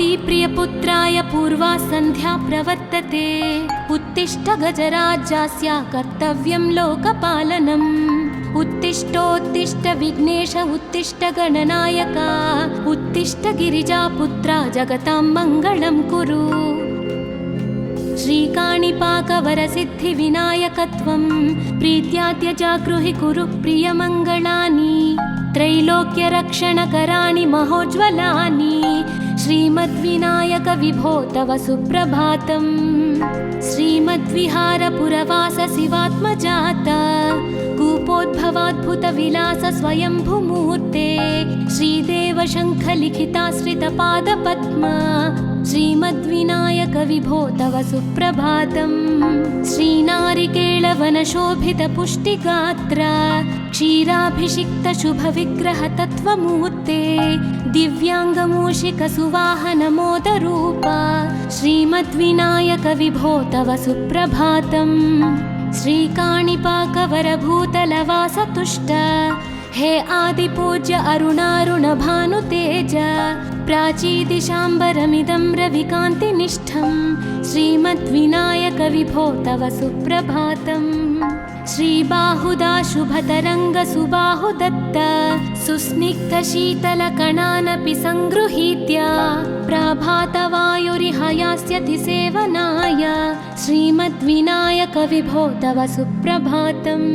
कुन्तीप्रियपुत्राय पूर्वा सन्ध्या प्रवर्तते। उत्तिष्ठ गजराज्यास्य कर्तव्यं लोकपालनम्। उत्तिष्ठोत्तिष्ठ विघ्नेश उत्तिष्ठ गणनायक। उत्तिष्ठ गिरिजापुत्रा जगतां मङ्गलं कुरु। श्रीकाणिपाकवरसिद्धिविनायकत्वं प्रीत्याद्य जागृहि कुरु प्रियमङ्गलानि। त्रैलोक्यरक्षणकराणि महोज्ज्वलानि। श्रीमद्विनायक विभो तव सुप्रभातम्। श्रीमद्विहारपुरवास शिवात्मजात कूपोद्भवाद्भुतविलास स्वयंभुमूर्ते। श्रीदेव शङ्खलिखिताश्रितपादपद्म। श्रीमद्विनायक विभो तव सुप्रभातम्। श्रीनारिकेळवनशोभितपुष्टिगात्र क्षीराभिषिक्त शुभविग्रह तत्त्वमूर्ते। दिव्याङ्गमूषिकसुवाहनमोदरूप श्रीमद्विनायक विभो तव सुप्रभातम्। श्रीकाणिपाकवरभूतलवासतुष्ट हे आदिपूज्य अरुणारुणभानुतेज। प्राचीदिशाम्बरमिदं रविकान्तिनिष्ठं श्रीमद्विनायक विभो तव सुप्रभातम्। श्रीबाहुदा शुभतरङ्गसुबाहुदत्त सुस्निग्धशीतलकणानपि सङ्गृहीत्य प्रभातवायुरिहयास्यति सेवनाय श्रीमद्विनायक विभो तव सुप्रभातम्।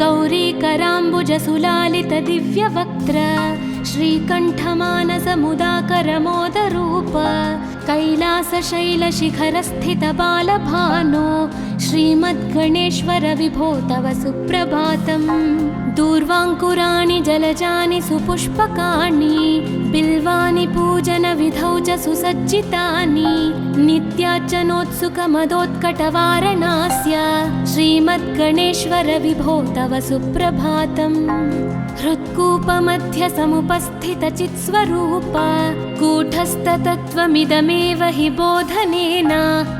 गौरीकराम्बुजसुलालितदिव्यवक्त्र श्रीकण्ठमानसमुदाकरमोदरूप कैलासशैलशिखरस्थितबालभानो श्रीमद्गणेश्वर विभो तव सुप्रभातम्। दूर्वाङ्कुराणि जलजानि सुपुष्पकाणि बिल्वानि पूजनविधौ च सुसज्जितानि। नित्यार्चनोत्सुकमदोत्कटवारणास्य श्रीमद्गणेश्वर विभो तव सुप्रभातम्। हृत्कूपमध्य समुपस्थितचित्स्वरूप कूटस्थतत्त्वमिदमेव हि बोधनेन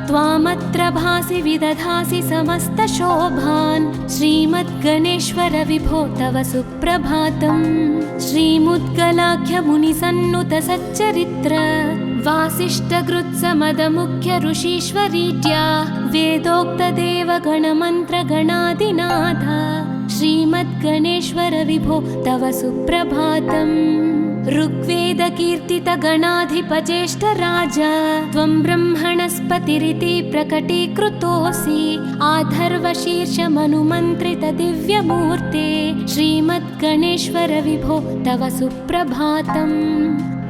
त्वामत्र भासि विदधासि समस्तशोभान् श्रीमद्गणेश्वर विभो तव सुप्रभातम्। श्रीमुद्गलाख्यमुनिसन्नुत सच्चरित्र वासिष्ठकृत्समदमुख्य ऋषीश्वरीत्या वेदोक्तदेवगणमन्त्रगणादिनाथ श्रीमद्गणेश्वर विभो तव सुप्रभातम्। ऋग्वेदकीर्तितगणाधिपज्येष्ठराज त्वं ब्रह्मणस्पतिरिति प्रकटीकृतोऽसि। आधर्वशीर्षमनुमन्त्रितदिव्यमूर्ते श्रीमद्गणेश्वर विभो तव सुप्रभातम्।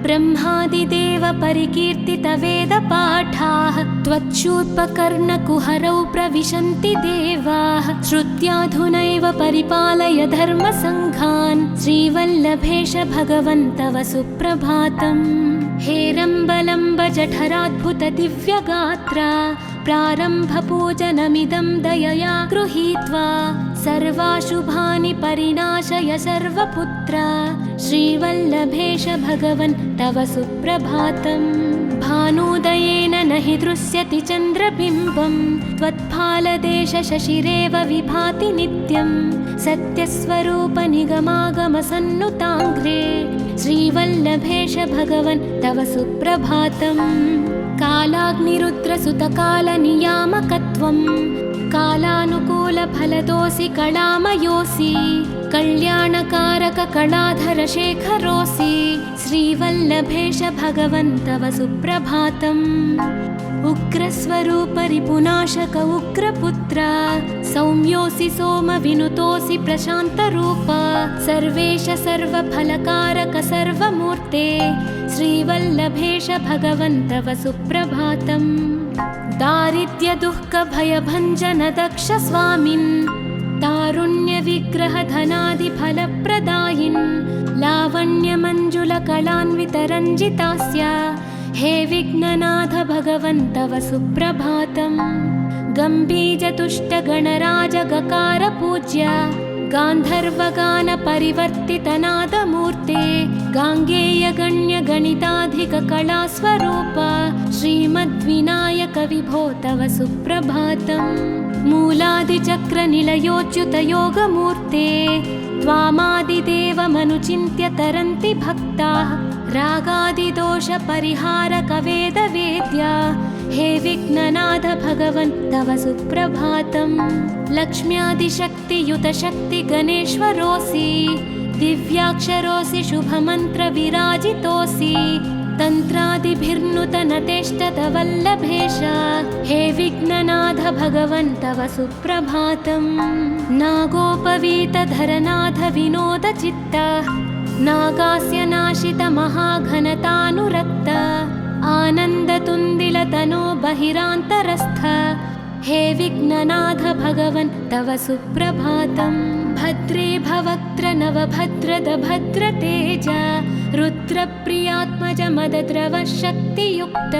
ब्रह्मादिदेव परिकीर्तितवेदपाठाः त्वच्छूर्पकर्णकुहरौ प्रविशन्ति देवाः। श्रुत्याधुनैव परिपालय धर्मसङ्घान् श्रीवल्लभेश भगवन् तव सुप्रभातम्। हेरम्बलम्ब जठराद्भुत दिव्यगात्र प्रारम्भपूजनमिदं दयया गृहीत्वा सर्वाशुभानि परिणाशय सर्वपुत्र श्रीवल्लभेश भगवन् तव सुप्रभातम्। भानुदयेन न हि दृश्यति चन्द्रबिम्बं त्वत्फालदेश शशिरेव विभाति नित्यं। सत्यस्वरूप निगमागमसन्नुताङ्घ्रे श्रीवल्लभेश भगवन् तव सुप्रभातम्। कालाग्निरुद्रसुतकालनियामकत्वं कालानुकूलफलदोऽसि कलामयोऽसि। कल्याणकारक कलाधरशेखरोऽसि श्रीवल्लभेश भगवन् तव सुप्रभातम्। उग्रस्वरूप रिपुनाशक उग्रपुत्र सौम्योऽसि सोमविनुतोऽसि प्रशान्तरूप। सर्वेश सर्वफलकारक सर्वमूर्ते श्रीवल्लभेश भगवन् तव सुप्रभातम्। दारिद्र्यदुःखभयभञ्जन दक्ष स्वामिन् तारुण्यविग्रहधनादिफलप्रदायिन् लावण्यमञ्जुलकलान्वितरञ्जितास्य हे विघ्ननाथ भगवन् तव सुप्रभातम्। गम्भीजतुष्टगणराजगकार गान्धर्वगानपरिवर्तितनादमूर्ते गाङ्गेयगण्यगणिताधिककलास्वरूप श्रीमद्विनायक विभो तव सुप्रभातम्। मूलादिचक्रनिलयोच्युतयोगमूर्ते त्वामादिदेवमनुचिन्त्य तरन्ति भक्ताः रागादिदोषपरिहारकवेदवेद्या हे विघ्ननाथ भगवन् तव सुप्रभातम्। लक्ष्म्यादिशक्तियुतशक्ति गणेश्वरोऽसि, दिव्याक्षरोऽसि शुभमन्त्रविराजितोऽसि, तन्त्रादिभिर्नुतनतेष्टतवल्लभेश हे विघ्ननाथ भगवन् तव सुप्रभातम्। नागोपवीतधरनाथ विनोदचित्त, नागास्य नाशित महाघनतानुरक्त, आनन्दतुन्दिलतनो बहिरान्तरस्थ हे विघ्ननाथ भगवन् तव सुप्रभातम्। भद्रे भवक्त्र नवभद्रद भद्रतेज, रुद्रप्रियात्मज मदद्रव शक्तियुक्त,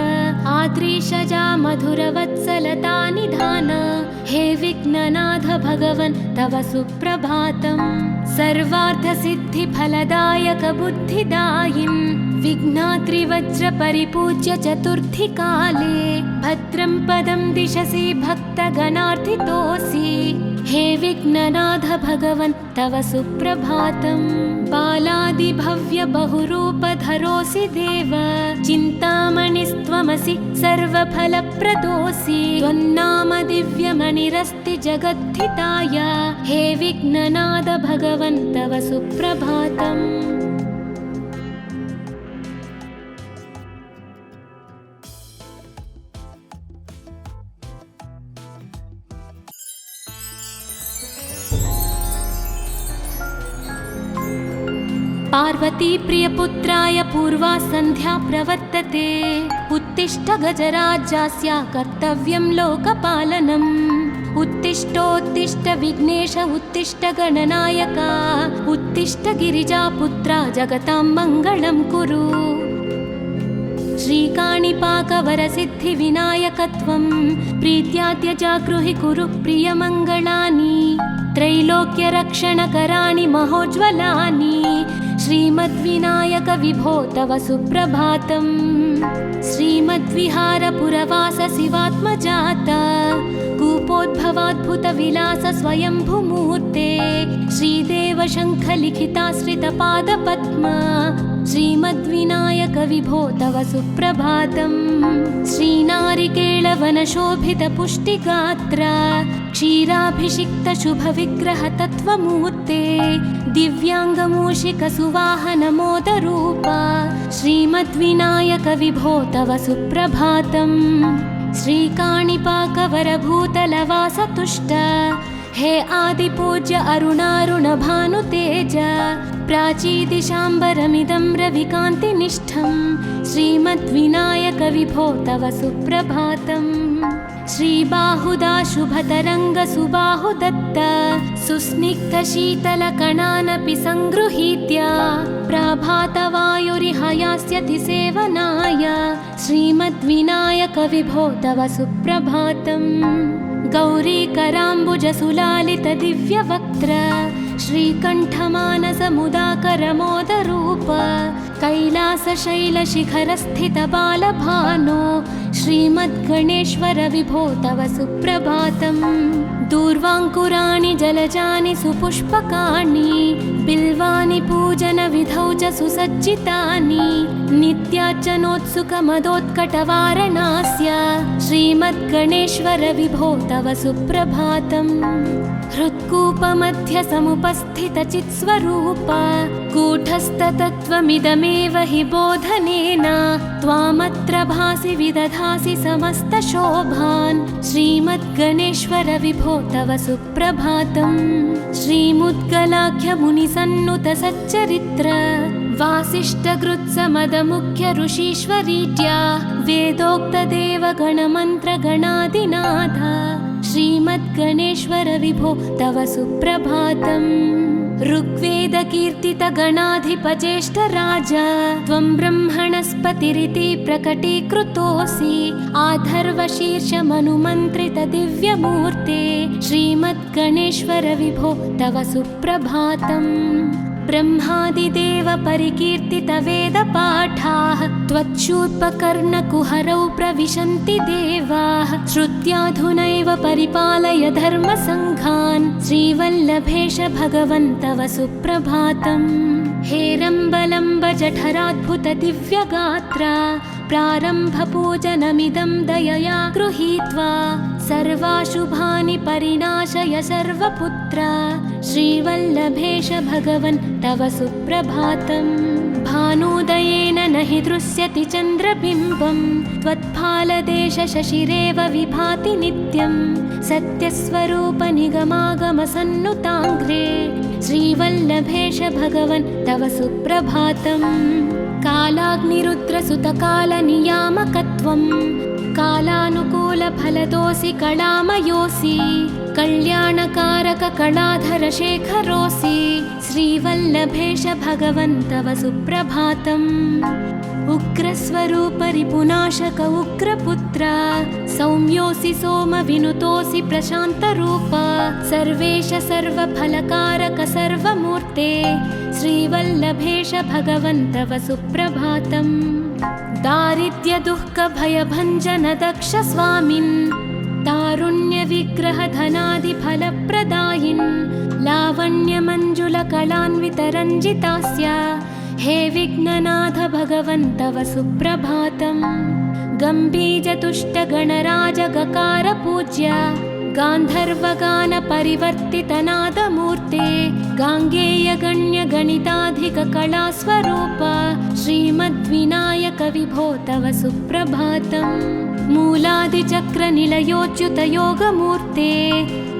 आद्रीशजा मधुरवत्सलता निधान हे विघ्ननाथ भगवन् तव सुप्रभातम्। सर्वार्थसिद्धिफलदायक बुद्धिदायिन्, विघ्नाद्रिवज्रपरिपूज्य चतुर्थी काले, भद्रं पदं दिशसि भक्तगणार्थितोऽसि हे विघ्ननाथ भगवन् तव सुप्रभातम्। बालादिभव्य बहुरूपधरोऽसि देव, चिन्तामणिस्त्वमसि सर्वफलप्रदोऽसि, त्वन्नाम दिव्यमणिरस्ति जगद्धिताय हे विघ्ननाथ भगवन् तव सुप्रभातम्। पार्वती प्रियपुत्राय पूर्वा सन्ध्या प्रवर्तते, उत्तिष्ठ गजराज्यास्य कर्तव्यं लोकपालनम्। उत्तिष्ठोत्तिष्ठ विघ्नेश उत्तिष्ठ गणनायक, उत्तिष्ठ गिरिजापुत्रा जगतां मङ्गलं कुरु। श्रीकाणिपाकवरसिद्धिविनायकत्वं प्रीत्याद्य जागृहि कुरु प्रियमङ्गलानि, त्रैलोक्यरक्षणकराणि महोज्ज्वलानि श्रीमद्विनायक विभो तव सुप्रभातम्। श्रीमद्विहारपुरवास शिवात्मजाता, कूपोद्भवाद्भुतविलास स्वयंभुमूर्ते, श्रीदेव शङ्खलिखिताश्रितपादपद्मा श्रीमद्विनायक विभो तव सुप्रभातम्। श्रीनारिकेळवनशोभितपुष्टिगात्र, क्षीराभिषिक्त शुभविग्रह तत्त्वमूर्ते, दिव्याङ्गमूषिकसुवाहनमोदरूपा श्रीमद्विनायक विभो तव सुप्रभातम्। श्रीकाणिपाकवरभूतलवासतुष्ट हे आदिपूज्य अरुणारुणभानुतेज, प्राचीदिशाम्बरमिदं रविकान्तिनिष्ठं श्रीमद्विनायक विभो तव सुप्रभातम्। श्रीबाहुदा शुभतरङ्गसुबाहुदत्त, सुस्निग्धशीतलकणानपि सङ्गृहीत्य, प्राभातवायुरिह यास्यति सेवनाय श्रीमद्विनायक विभो तव सुप्रभातम्। गौरीकराम्बुजसुलालित दिव्यवक्त्र, श्रीकण्ठमानसमुदाकरमोदरूप, कैलासशैलशिखरस्थित बालभानो श्रीमद्गणेश्वर विभो तव सुप्रभातम्। दूर्वाङ्कुराणि जलजानि सुपुष्पकाणि, बिल्वानि पूजनविधौ च सुसज्जितानि, नित्यार्चनोत्सुकमदोत्कटवारणास्य श्रीमद्गणेश्वर विभो तव सुप्रभातम्। हृत्कूपमध्य समुपस्थितचित्स्वरूप, कूटस्थतत्त्वमिदमेव हि बोधनेन, त्वामत्र भासि विदधासि समस्तशोभान् श्रीमद्गणेश्वर विभो तव सुप्रभातम्। श्रीमुद्गलाख्यमुनिसन्नुत सच्चरित्र, वासिष्ठकृत्समदमुख्य ऋषीश्वरीट्या, वेदोक्तदेवगणमन्त्रगणादिनाथ श्रीमद्गणेश्वर विभो तव सुप्रभातम्। ऋग्वेदकीर्तितगणाधिपज्येष्ठराज, त्वं ब्रह्मणस्पतिरिति प्रकटीकृतोऽसि, आधर्वशीर्षमनुमन्त्रित दिव्यमूर्ते श्रीमद्गणेश्वर विभो तव सुप्रभातम्। ब्रह्मादिदेव परिकीर्तितवेदपाठाः त्वच्छूर्पकर्णकुहरौ प्रविशन्ति देवाः श्रुत्याधुनैव परिपालय धर्मसङ्घान् श्रीवल्लभेश भगवन् तव सुप्रभातम्। हेरम्बलम्ब जठराद्भुत दिव्यगात्रा प्रारम्भपूजनमिदं दयया गृहीत्वा सर्वाशुभानि परिणाशय सर्वपुत्रा श्रीवल्लभेश भगवन् तव सुप्रभातम्। भानुदयेन न हि दृश्यति चन्द्रबिम्बं त्वत्फालदेश शशिरेव विभाति नित्यं सत्यस्वरूप निगमागमसन्नुताङ्घ्रे श्रीवल्लभेश भगवन् तव सुप्रभातम्। कालाग्निरुद्रसुतकालनियामकत्वं कालानुकूलफलदोऽसि कलामयोऽसि कल्याणकारक कलाधरशेखरोऽसि श्रीवल्लभेश भगवन् तव सुप्रभातम्। उग्रस्वरूप रिपुनाशक उग्रपुत्र सौम्योऽसि सोमविनुतोऽसि प्रशान्तरूप सर्वेश सर्वफलकारक सर्वमूर्ते श्रीवल्लभेश भगवन् तव सुप्रभातम्। दारिद्र्यदुःखभयभञ्जन दक्ष स्वामिन् तारुण्यविग्रहधनादिफलप्रदायिन् लावण्यमञ्जुलकलान्वितरञ्जितास्य हे विघ्ननाथ भगवन् तव सुप्रभातम्। गम्भीजतुष्टगणराजगकार पूज्य गान्धर्वगानपरिवर्तितनादमूर्ते गाङ्गेयगण्यगणिताधिककलास्वरूप श्रीमद्विनायक विभो तव सुप्रभातम्। मूलादिचक्रनिलयोच्युतयोगमूर्ते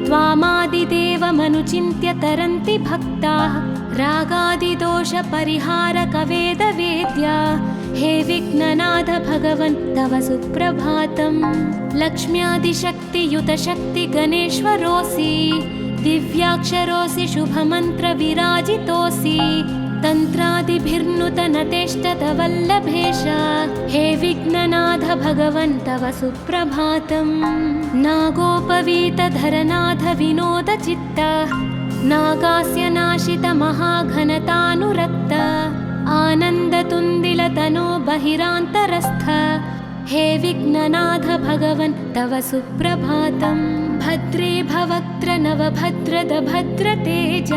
त्वामादिदेवमनुचिन्त्य तरन्ति भक्ताः रागादिदोषपरिहारक वेदवेद्या हे विघ्ननाथ भगवन् तव सुप्रभातम्। लक्ष्म्यादिशक्तियुतशक्ति गणेश्वरोऽसि दिव्याक्षरोऽसि शुभमन्त्रविराजितोऽसि तन्त्रादिभिर्नुतनतेष्टत वल्लभेश हे विघ्ननाथ भगवन् तव सुप्रभातम्। नागोपवीतधरनाथ विनोदचित्त नागास्य नाशित महाघनतानुरक्त आनन्दतुन्दिलतनो बहिरान्तरस्थ हे विघ्ननाथ भगवन् तव सुप्रभातम्। भद्रे भवक्त्र नवभद्रद भद्रतेज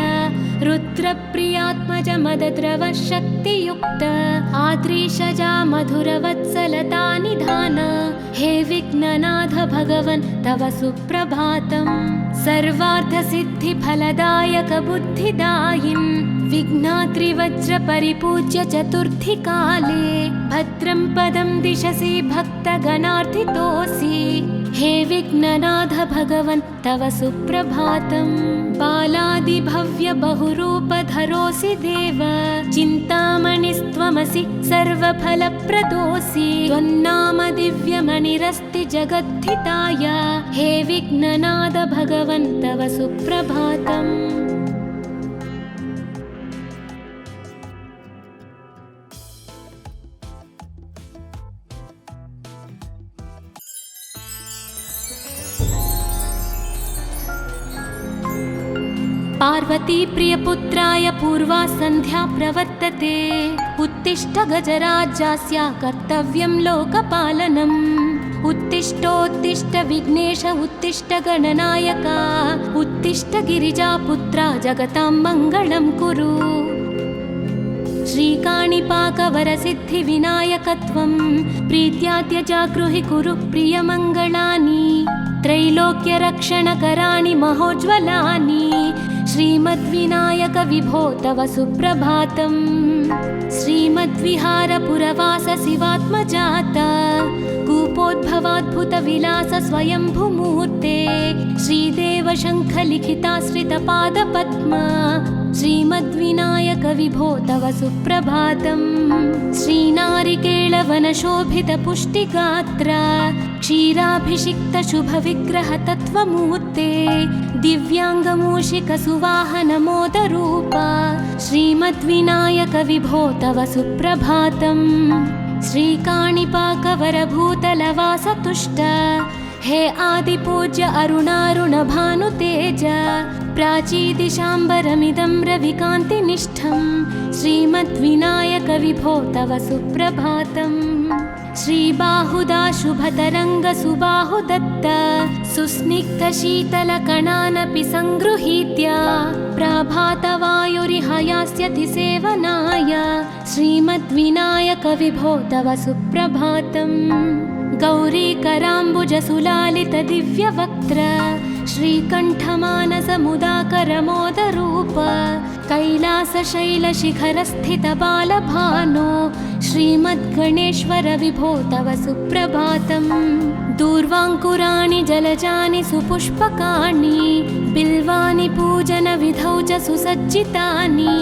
रुद्रप्रियात्मज मदद्रव शक्तियुक्त आद्रीशजा मधुरवत्सलता निधान हे विघ्ननाथ भगवन् तव सुप्रभातम्। सर्वार्थसिद्धिफलदायक बुद्धिदायिन् विघ्नात्रिवज्रपरिपूज्य चतुर्थी काले भद्रं पदं दिशसि भक्तगणार्थितोऽसि हे विघ्ननाथ भगवन् तव सुप्रभातम्। बालादिभव्य बहुरूपधरोऽसि देव चिन्तामणिस्त्वमसि सर्वफलप्रदोऽसि त्वन्नाम दिव्यमणिरस्ति जगद्धिताय हे विघ्ननाथ भगवन् तव सुप्रभातम्। पार्वती प्रियपुत्राय पूर्वा सन्ध्या प्रवर्तते उत्तिष्ठ गजराज्यस्य कर्तव्यं लोकपालनम्। उत्तिष्ठोत्तिष्ठ विघ्नेश उत्तिष्ठ गणनायक उत्तिष्ठ गिरिजापुत्रा जगतां मङ्गलं कुरु। श्रीकाणिपाकवरसिद्धिविनायकत्वं प्रीत्याद्य जागृहि कुरु प्रियमङ्गलानि त्रैलोक्यरक्षणकराणि महोज्ज्वलानि श्रीमद्विनायक विभो तव सुप्रभातम्। श्रीमद्विहारपुरवास शिवात्मजात कूपोद्भवाद्भुतविलास स्वयंभुमूर्ते श्रीदेव शङ्खलिखिताश्रितपादपद्म श्रीमद्विनायक विभो तव सुप्रभातम्। श्रीनारिकेळवनशोभितपुष्टिगात्र क्षीराभिषिक्तशुभविग्रह तत्त्वमूर्ते दिव्याङ्गमूषिकसुवाहनमोदरूप श्रीमद्विनायक विभो तव सुप्रभातम्। श्रीकाणिपाकवरभूतलवासतुष्ट हे आदिपूज्य अरुणारुण भानुतेज प्राचीदिशाम्बरमिदं रविकान्तिनिष्ठं श्रीमद्विनायक विभो तव सुप्रभातम्। श्रीबाहुदा शुभतरङ्ग सुबाहुदत्त सुस्निग्धशीतलकणानपि सङ्गृहीत्य प्रभातवायुरिह यास्यति सेवनाय श्रीमद्विनायक विभो तव सुप्रभातम्। गौरीकराम्बुजसुलालित दिव्यवक्त्र श्रीकण्ठमानसमुदाकरमोदरूप कैलासशैलशिखरस्थित बालभानो श्रीमद्गणेश्वर विभो तव सुप्रभातम्। दूर्वाङ्कुराणि जलजानि सुपुष्पकाणि बिल्वानि पूजनविधौ च सुसज्जितानि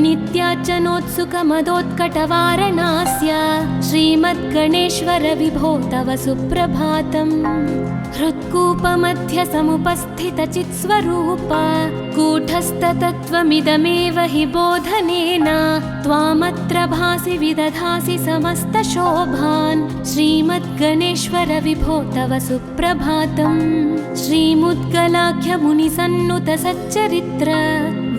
नित्यार्चनोत्सुकमदोत्कटवारणास्य श्रीमद्गणेश्वर विभो तव सुप्रभातम्। हृत्कूपमध्य समुपस्थितचित्स्वरूप कूटस्थतत्त्वमिदमेव हि बोधनेन त्वामत्र भासि विदधासि समस्तशोभान् श्रीमद्गणेश्वर विभो तव सुप्रभातम्। श्रीमुद्गलाख्यमुनिसन्नुत सच्चरित्र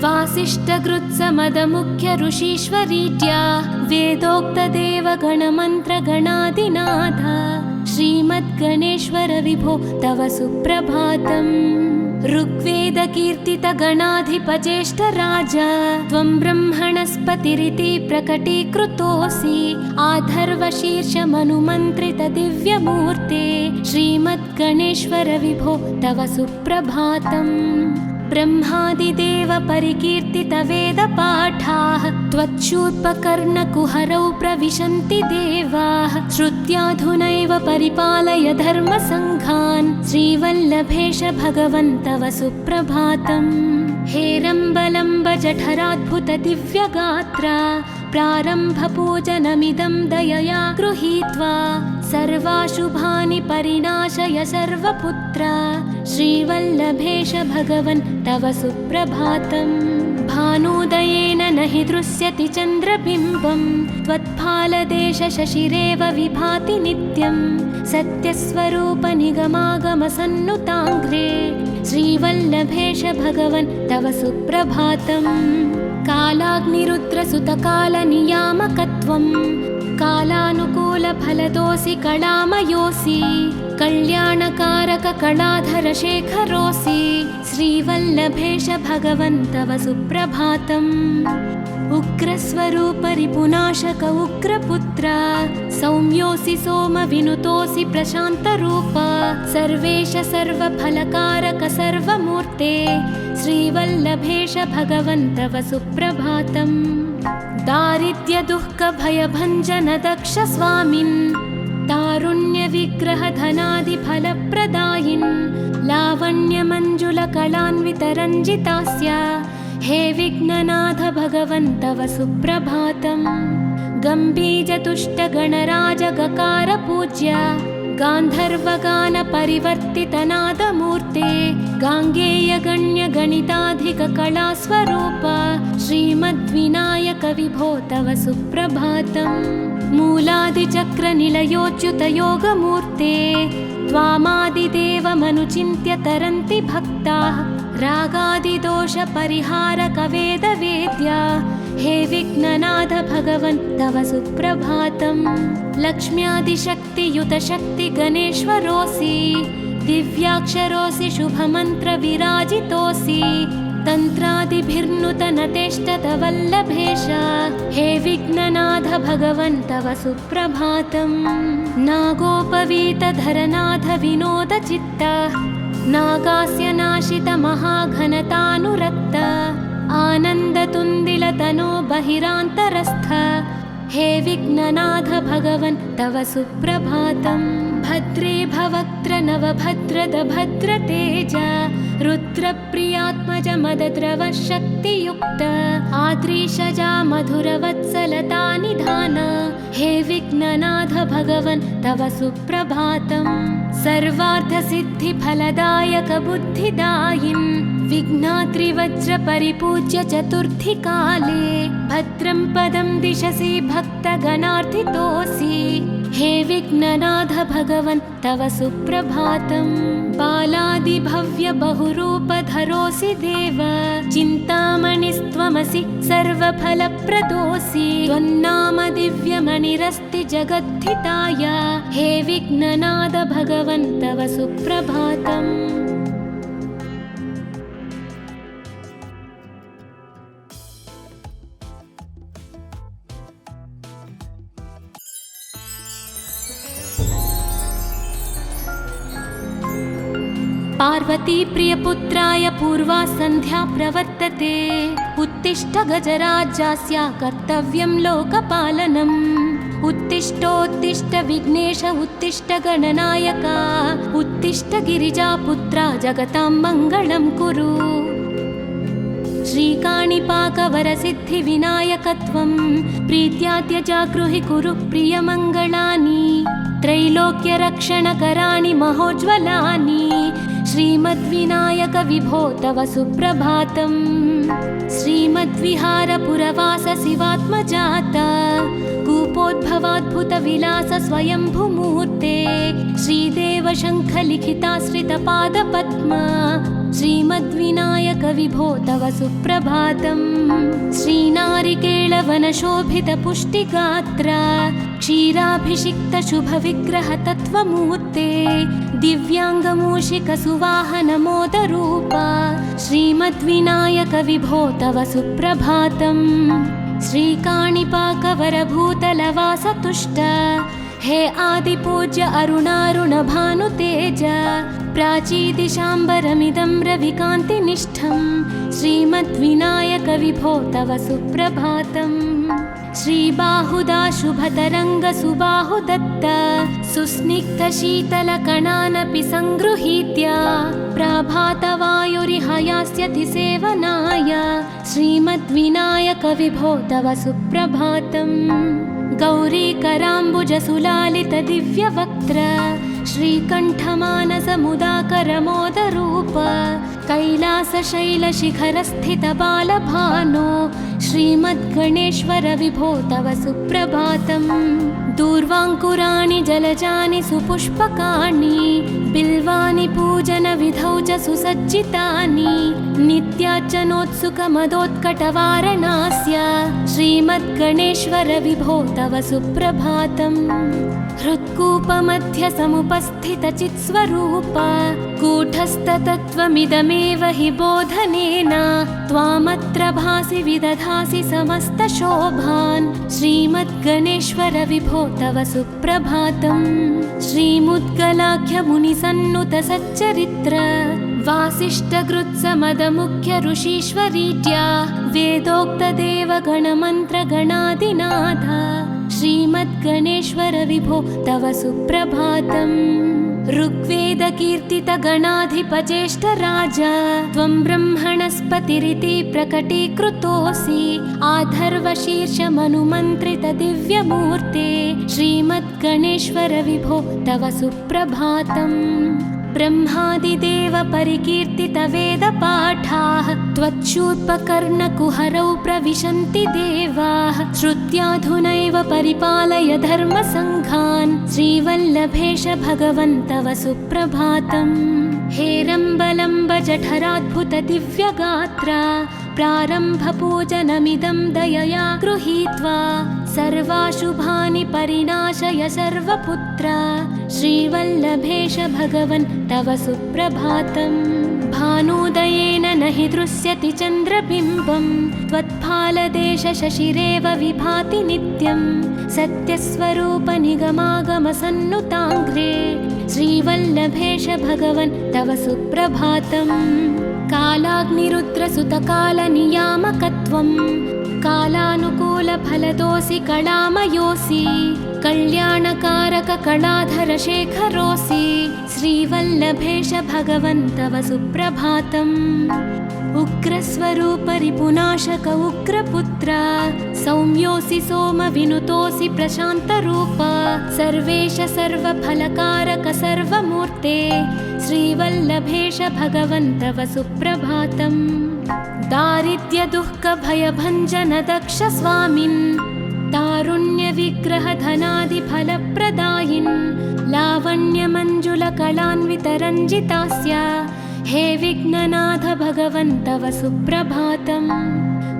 वासिष्ठकृत्समदमुख्य ऋषीश्वरीड्या वेदोक्तदेवगणमन्त्रगणादिनाथ श्रीमद्गणेश्वर विभो तव सुप्रभातम्। ऋग्वेदकीर्तितगणाधिपज्येष्ठराज त्वं ब्रह्मणस्पतिरिति प्रकटीकृतोऽसि आधर्वशीर्षमनुमन्त्रित दिव्यमूर्ते श्रीमद्गणेश्वर विभो तव सुप्रभातम्। ब्रह्मादिदेव परिकीर्तित वेदपाठाः त्वच्छूर्पकर्णकुहरौ प्रविशन्ति देवाः श्रुत्याधुनैव परिपालय धर्मसङ्घान् श्रीवल्लभेश भगवन् तव सुप्रभातम्। हेरम्बलम्ब जठराद्भुत दिव्यगात्रा प्रारम्भपूजनमिदं दयया गृहीत्वा सर्वाशुभानि परिनाशय सर्वपुत्र श्रीवल्लभेश भगवन् तव सुप्रभातम्। भानुदयेन न हि दृश्यति चन्द्रबिम्बं त्वत्फालदेश शशिरेव विभाति नित्यं सत्यस्वरूप निगमागमसन्नुताङ्घ्रे श्रीवल्लभेश भगवन् तव सुप्रभातम्। कालाग्निरुद्रसुतकालनियामकत्वं कालानुकूलफलदोऽसि कलामयोऽसि कल्याणकारक कलाधर शेखरोऽसि श्रीवल्लभेश भगवन् तव सुप्रभातम्। उग्रस्वरूप रिपुनाशक उग्रपुत्र सौम्योऽसि सोमविनुतोऽसि प्रशान्तरूप सर्वेश सर्वफलकारक सर्वमूर्ते श्रीवल्लभेश भगवन् तव सुप्रभातम्। दारिद्र्य दुःख भयभञ्जन दक्ष स्वामिन् तारुण्य विग्रह धनादि फलप्रदायिन् लावण्य मंजुल कलान्वित रञ्जितास्य हे विघ्ननाथ भगवन् तव सुप्रभातम्। गम्भीर तुष्ट गणराज गकार पूज्य गान्धर्वगान परिवर्तित नादमूर्ते गाङ्गेय गण्य गणिताधिक कलास्वरूप श्रीमद्विनायक विभो तव सुप्रभातम्। मूलादिचक्र निलयोच्युत योगमूर्ते त्वामादिदेवमनुचिन्त्य तरन्ति भक्ताः रागादिदोष परिहारक वेदवेद्या हे विघ्ननाथ भगवन् तव सुप्रभातम्। लक्ष्म्यादिशक्तियुत शक्ति गणेश्वरोऽसि दिव्याक्षरोऽसि शुभमन्त्र विराजितोऽसि तन्त्रादिभिर्नुत नतेष्टत वल्लभेश हे विघ्ननाथ भगवन् तव सुप्रभातम्। नागोपवीत धरनाथ विनोद चित्त नागास्य नाशित महाघनतानुरक्त आनन्दतुन्दिल तनो बहिरान्तरस्थ हे विघ्ननाथ भगवन् तव सुप्रभातम्। भद्रे भवक्त्र नवभद्रद भद्रतेज रुद्रप्रियात्मज मदद्रव शक्तियुक्त आद्रीशजा मधुरवत्सलता निधान हे विघ्ननाथ भगवन् तव सुप्रभातम्। सर्वार्थसिद्धिफलदायक बुद्धिदायिन् विघ्नात्रिवज्र परिपूज्य चतुर्थी काले भद्रं पदं दिशसि भक्तगणार्थितोऽसि हे विघ्ननाथ भगवन् तव सुप्रभातम्। बालादिभव्य बहुरूपधरोऽसि देव, चिन्तामणिस्त्वमसि सर्वफलप्रदोऽसि। त्वन्नाम दिव्यमणिरस्ति जगद्धिताय, हे विघ्ननाथ भगवन् तव सुप्रभातम्। पार्वती प्रियपुत्राय पूर्वा सन्ध्या प्रवर्तते। उत्तिष्ठ गजराज्यास्य कर्तव्यं लोकपालनम्। उत्तिष्ठोत्तिष्ठ विघ्नेश उत्तिष्ठ गणनायक, उत्तिष्ठ गिरिजापुत्रा जगतां मङ्गलं कुरु। श्रीकाणिपाकवरसिद्धिविनायकत्वं प्रीत्याद्य जागृहि कुरु प्रियमङ्गलानि। त्रैलोक्यरक्षणकराणि महोज्ज्वलानि, श्रीमद्विनायक विभो तव सुप्रभातम्। श्रीमद्विहारपुरवास शिवात्मजात, कूपोद्भवाद्भुतविलास स्वयंभूमूर्ते। श्रीदेव शङ्खलिखिताश्रितपादपद्मा, श्रीमद्विनायक विभो तव सुप्रभातम्। श्रीनारिकेळवनशोभितपुष्टिगात्र, क्षीराभिषिक्त शुभविग्रह तत्त्वमूर्ते। दिव्याङ्गमूषिकसुवाहनमोदरूप, श्रीमद्विनायक विभो तव सुप्रभातम्। श्रीकाणिपाकवरभूतलवासतुष्ट, हे आदिपूज्य अरुणारुणभानुतेज। प्राचीदिशाम्बरमिदं रविकान्तिनिष्ठं, श्रीमद्विनायक विभो तव सुप्रभातम्। श्रीबाहुदा शुभतरङ्गसुबाहुदत्त, सुस्निग्धशीतलकणानपि सङ्गृहीत्य। प्रभातवायुरिहयास्यति सेवनाय, श्रीमद्विनायक विभो तव सुप्रभातम्। गौरीकराम्बुजसुलालितदिव्यवक्त्र, श्रीकण्ठमानसमुदाकरमोदरूप। कैलासशैलशिखरस्थितबालभानो, श्रीमद्गणेश्वर विभो तव सुप्रभातम्। दूर्वाङ्कुराणि जलजानि सुपुष्पकाणि, बिल्वानि पूजनविधौ च सुसज्जितानि। नित्यार्चनोत्सुकमदोत्कटवारणास्य, श्रीमद्गणेश्वर विभो तव सुप्रभातम्। हृत्कूपमध्यसमुपस्थितचित्स्वरूप, कूटस्थतत्त्वमिदमेव हि बोधनेन। त्वामत्र भासि विदधासि समस्तशोभान्, श्रीमद्गणेश्वर विभो तव सुप्रभातम्। श्रीमुद्गलाख्यमुनिसन्नुतसच्चरित्र, वासिष्ठकृत्समदमुख्य ऋषीश्वरीज्या। वेदोक्तदेवगणमन्त्रगणादिनाथ, श्रीमद्गणेश्वर विभो तव सुप्रभातम्। ऋग्वेदकीर्तितगणाधिपज्येष्ठराज, त्वं ब्रह्मणस्पतिरिति प्रकटीकृतोऽसि। आधर्वशीर्षमनुमन्त्रितदिव्यमूर्ते, श्रीमद्गणेश्वर विभो तव सुप्रभातम्। ब्रह्मादिदेव परिकीर्तितवेदपाठाः, त्वच्छूर्पकर्णकुहरौ प्रविशन्ति देवाः। श्रुत्याधुनैव परिपालय धर्मसङ्घान्, श्रीवल्लभेश भगवन् तव सुप्रभातम्। हेरम्बलम्ब जठराद्भुत दिव्यगात्र, प्रारम्भपूजनमिदं दयया गृहीत्वा। सर्वाशुभानि परिणाशय सर्वपुत्र, श्रीवल्लभेश भगवन् तव सुप्रभातम्। भानुदयेन न हि दृश्यति चन्द्रबिम्बं, त्वत्फालदेश शशिरेव विभाति नित्यं। सत्यस्वरूप निगमागमसन्नुताङ्घ्रे, श्रीवल्लभेश भगवन् तव सुप्रभातम्। कालाग्निरुद्रसुतकालनियामकत्वं, कालानुकूलफलदोऽसि कलामयोऽसि। कल्याणकारक कलाधर शेखरोऽसि, श्रीवल्लभेश भगवन् तव सुप्रभातम्। उग्रस्वरूप रिपुनाशक उग्रपुत्र, सौम्योऽसि सोमविनुतोऽसि प्रशान्तरूप। सर्वेश सर्वफलकारक सर्वमूर्ते, श्रीवल्लभेश भगवन् तव सुप्रभातम्। दारिद्र्यदुःखभयभञ्जन दक्ष स्वामिन्, तारुण्य विग्रहधनादिफलप्रदायिन् लावण्यमञ्जुलकलान्वितरञ्जितास्य हे विघ्ननाथ भगवन् तव सुप्रभातम्।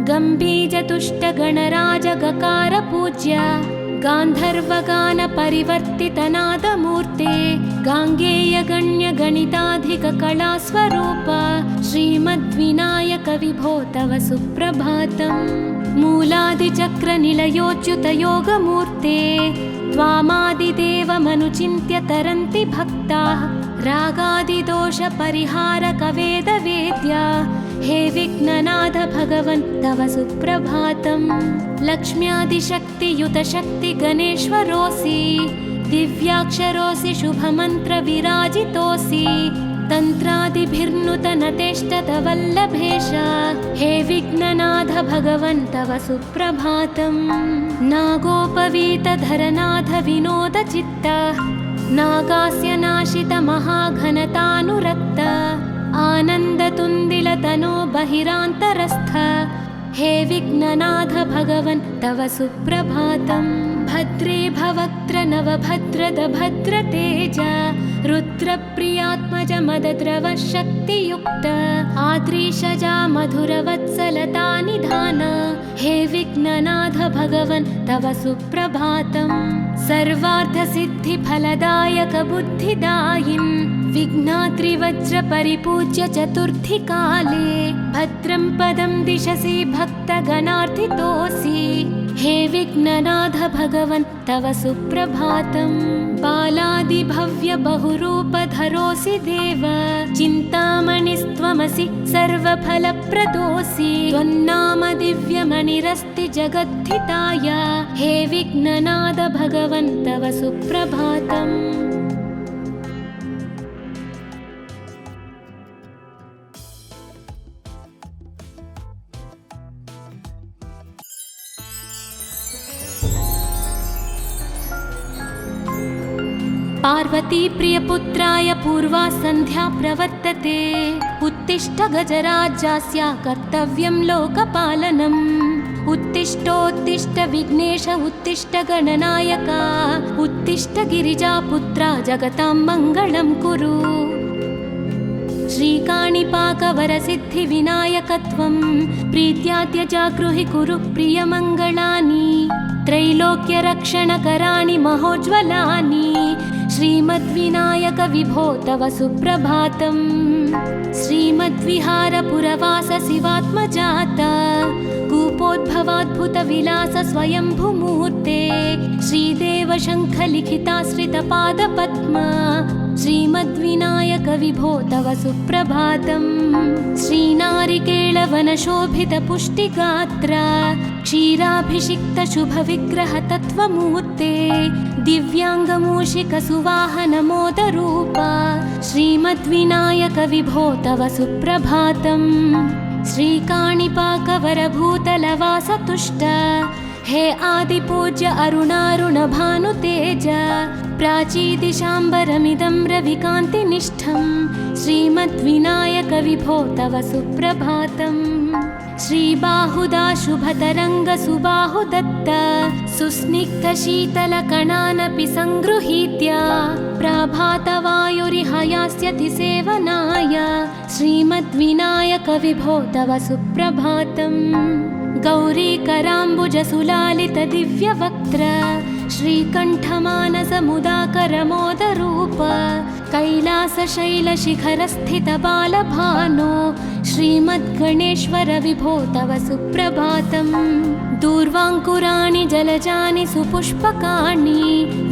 गम्भीजतुष्टगणराजगकार गान्धर्वगानपरिवर्तितनादमूर्ते गाङ्गेयगण्यगणिताधिककलास्वरूप श्रीमद्विनायक विभो तव सुप्रभातम्। मूलादिचक्रनिलयोच्युतयोगमूर्ते त्वामादिदेवमनुचिन्त्य तरन्ति भक्ताः रागादिदोषपरिहारकवेदवेद्या हे विघ्ननाथ भगवन् तव सुप्रभातम्। लक्ष्म्यादिशक्तियुतशक्तिगणेश्वरोऽसि दिव्याक्षरोऽसि शुभमन्त्रविराजितोऽसि तन्त्रादिभिर्नुतनतेष्टतवल्लभेश हे विघ्ननाथ भगवन् तव सुप्रभातम्। नागोपवीतधरनाथ विनोदचित्त नागास्य नाशित महाघनतानुरक्त आनन्दतुन्दिलतनो बहिरान्तरस्थ हे विघ्ननाथ भगवन् तव सुप्रभातम्। भद्रे भवक्त्र नवभद्रद भद्रतेज रुद्रप्रियात्मज मदद्रव शक्तियुक्त आद्रीशजा मधुरवत्सलता निधान हे विघ्ननाथ भगवन् तव सुप्रभातम्। सर्वार्थसिद्धिफलदायक बुद्धिदायिन् विघ्नात्रिवज्रपरिपूज्य चतुर्थीकाले भद्रं पदं दिशसि भक्तगणार्थितोऽसि हे विघ्ननाथ भगवन् तव सुप्रभातम्। बालादिभव्य बहुरूपधरोऽसि देव चिन्तामणिस्त्वमसि सर्वफलप्रदोऽसि त्वन्नाम दिव्यमणिरस्ति जगद्धिताय हे विघ्ननाथ भगवन् तव सुप्रभातम्। पार्वती प्रियपुत्राय पूर्वा सन्ध्या प्रवर्तते उत्तिष्ठ गजराज्यास्य कर्तव्यं लोकपालनम्। उत्तिष्ठोत्तिष्ठ विघ्नेश उत्तिष्ठ गणनायक उत्तिष्ठ गिरिजापुत्रा जगतां मङ्गलं कुरु। श्रीकाणिपाकवरसिद्धिविनायकत्वं प्रीत्यात्यजागृहि कुरु प्रियमङ्गलानि त्रैलोक्यरक्षणकराणि महोज्ज्वलानि श्रीमद्विनायक विभो तव सुप्रभातम्। श्रीमद्विहारपुरवास शिवात्मजात कूपोद्भवाद्भुतविलास स्वयंभुमूर्ते श्रीदेव शङ्खलिखिताश्रितपादपद्म श्रीमद्विनायक विभो तव सुप्रभातम्। श्रीनारिकेळवनशोभितपुष्टिगात्र क्षीराभिषिक्तशुभविग्रहतत्त्वमूर्ते दिव्याङ्गमूषिकसुवाहनमोदरूप श्रीमद्विनायक विभो तव सुप्रभातम्। श्रीकाणिपाकवरभूतलवासतुष्ट हे आदिपूज्य अरुणारुणभानुतेज प्राचीदिशाम्बरमिदं रविकान्तिनिष्ठं श्रीमद्विनायक विभो तव सुप्रभातम्। श्रीबाहुदा शुभतरङ्गसुबाहुदत्त सुस्निग्धशीतलकणानपि सङ्गृहीत्य प्राभातवायुरिह यास्यति सेवनाय श्रीमद्विनायक विभो तव सुप्रभातम्। गौरीकराम्बुजसुलालितदिव्यवक्त्र श्रीकण्ठमानसमुदाकरमोदरूप कैलासशैलशिखरस्थितबालभानो श्रीमद्गणेश्वर विभो तव सुप्रभातम्। दूर्वाङ्कुराणि जलजानि सुपुष्पकाणि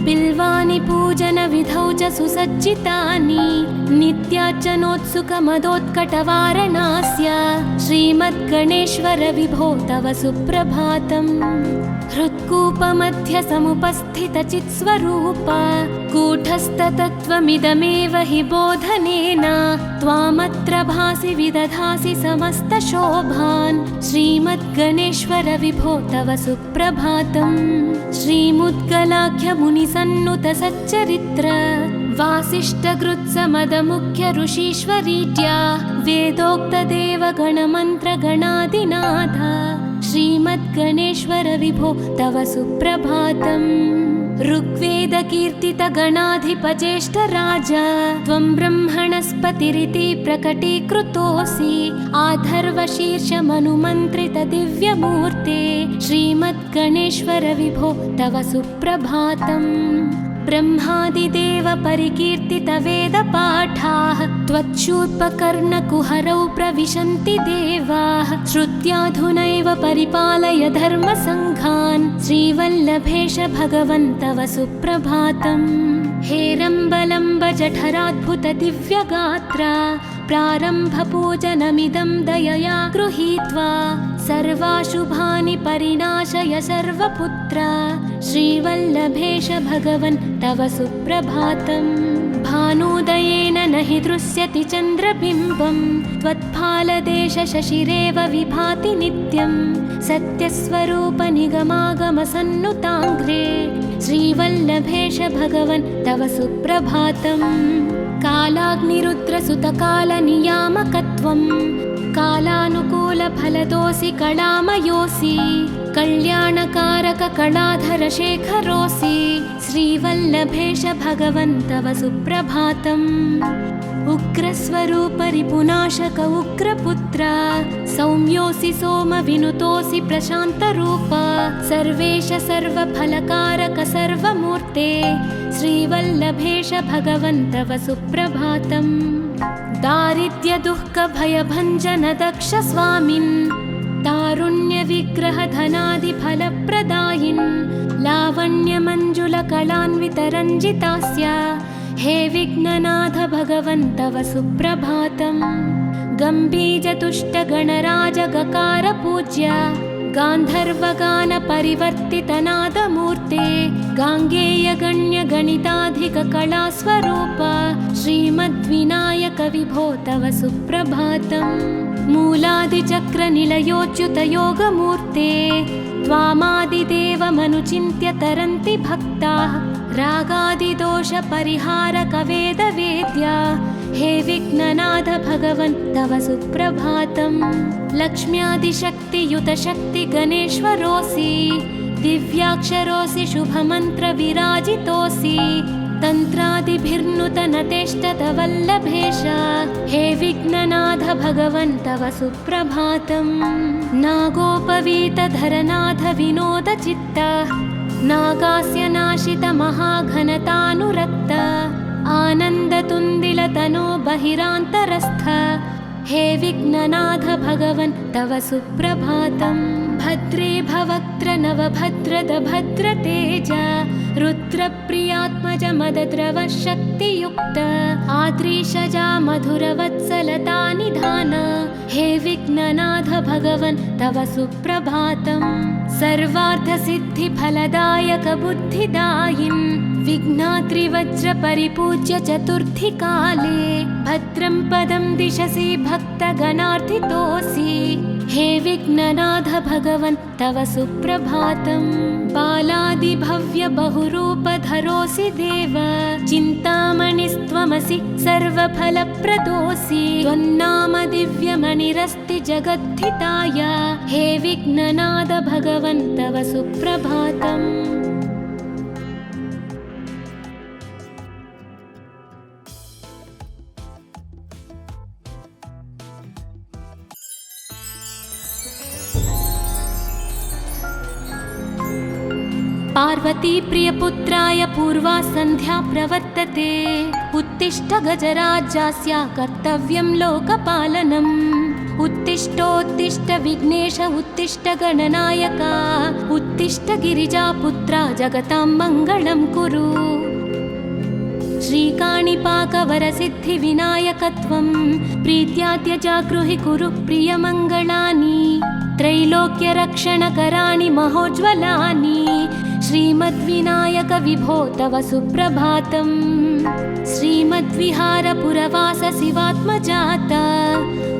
बिल्वानि पूजनविधौ च सुसज्जितानि नित्यार्चनोत्सुकमदोत्कटवारणास्य श्रीमद्गणेश्वर विभो तव सुप्रभातम्। हृत्कूपमध्यसमुपस्थितचित्स्वरूप कूटस्थतत्त्वमिदमेव हि बोधनेन त्वामत्र भासि विदधासि समस्तशोभान् श्रीमद्गणेश्वर विभो तव सुप्रभातम्। श्रीमुद्गलाख्यमुनिसन्नुतसच्चरित्र वासिष्ठगृत्समदमुख्य ऋषीश्वरीड्या वेदोक्तदेवगणमन्त्रगणादिनाथ श्रीमद्गणेश्वर विभो तव सुप्रभातम्। ऋग्वेदकीर्तितगणाधिपज्येष्ठराज त्वं ब्रह्मणस्पतिरिति प्रकटीकृतोऽसि। आधर्वशीर्षमनुमन्त्रितदिव्यमूर्ते श्रीमद्गणेश्वर विभो तव सुप्रभातम्। ब्रह्मादिदेव परिकीर्तितवेदपाठाः त्वच्छूर्पकर्णकुहरौ प्रविशन्ति देवाः। श्रुत्याधुनैव परिपालय धर्मसङ्घान् श्रीवल्लभेश भगवन् तव सुप्रभातम्। हेरम्बलम्ब जठराद्भुतदिव्यगात्रा प्रारम्भपूजनमिदं दयया गृहीत्वा सर्वाशुभानि परिनाशय सर्वपुत्र श्रीवल्लभेश भगवन् तव सुप्रभातम्। भानुदयेन न हि दृश्यति चन्द्रबिम्बं त्वत्फालदेशशशिरेव विभाति नित्यं। सत्यस्वरूपनिगमागमसन्नुताङ्घ्रे श्रीवल्लभेश भगवन् तव सुप्रभातम्। कालाग्निरुद्रसुतकालनियामकत्वं कालानुकूलफलदोऽसि कलामयोऽसि। कल्याणकारककलाधरशेखरोऽसि श्रीवल्लभेश भगवन् तव सुप्रभातम्। उग्रस्वरूपरिपुनाशक उग्रपुत्र सौम्योऽसि सोमविनुतोऽसि प्रशान्तरूप। सर्वेश सर्वफलकारक सर्वमूर्ते श्रीवल्लभेश भगवन् तव सुप्रभातम्। दारिद्र्यदुःखभयभञ्जन दक्ष स्वामिन् तारुण्यविग्रहधनादिफलप्रदायिन् लावण्यमञ्जुलकलान्वितरञ्जितास्य हे विघ्ननाथ भगवन् तव सुप्रभातम्। गम्भीजतुष्टगणराजगकार पूज्य गान्धर्वगानपरिवर्तितनादमूर्ते गाङ्गेयगण्यगणिताधिककलास्वरूप श्रीमद्विनायक विभो तव सुप्रभातम्। मूलादिचक्रनिलयोच्युतयोगमूर्ते त्वामादिदेवमनुचिन्त्य तरन्ति भक्ताः। रागादिदोषपरिहारकवेदवेद्या हे विघ्ननाथ भगवन् तव सुप्रभातम्। लक्ष्म्यादिशक्तियुतशक्तिगणेश्वरोऽसि दिव्याक्षरोऽसि शुभमन्त्रविराजितोऽसि। तन्त्रादिभिर्नुतनतेष्टतवल्लभेश हे विघ्ननाथ भगवन् तव सुप्रभातम्। नागोपवीतधरनाथ विनोदचित्त नागास्य नाशित महाघनतानुरक्त आनन्दतुन्दिलतनो बहिरान्तरस्थ हे विघ्ननाथ भगवन् तव सुप्रभातम्। भद्रे भवक्त्र नवभद्रद भद्रतेज रुद्रप्रियात्मज मदद्रव शक्तियुक्त आद्रीशजा मधुरवत्सलता निधान हे विघ्ननाथ भगवन् तव सुप्रभातम्। सर्वार्थसिद्धिफलदायक बुद्धिदायिन् विघ्नाद्रिवज्रपरिपूज्य चतुर्थीकाले भद्रं पदं दिशसि भक्तगणार्थितोऽसि हे विघ्ननाथ भगवन् तव सुप्रभातम्। बालादिभव्य बहुरूपधरोऽसि देव चिन्तामणिस्त्वमसि सर्वफलप्रदोऽसि। त्वन्नाम दिव्यमणिरस्ति जगद्धिताय हे विघ्ननाथ भगवन् तव सुप्रभातम्। पार्वती प्रियपुत्राय पूर्वा सन्ध्या प्रवर्तते उत्तिष्ठ गजराज्यस्य कर्तव्यं लोकपालनम्। उत्तिष्ठोत्तिष्ठ विघ्नेश उत्तिष्ठ गणनायक उत्तिष्ठ गिरिजापुत्रा जगतां मङ्गलं कुरु। श्रीकाणिपाकवरसिद्धिविनायकत्वं प्रीत्याद्य जागृहि कुरु प्रियमङ्गलानि। त्रैलोक्यरक्षणकराणि महोज्ज्वलानि श्रीमद्विनायक विभो तव सुप्रभातम्। श्रीमद्विहारपुरवास शिवात्मजात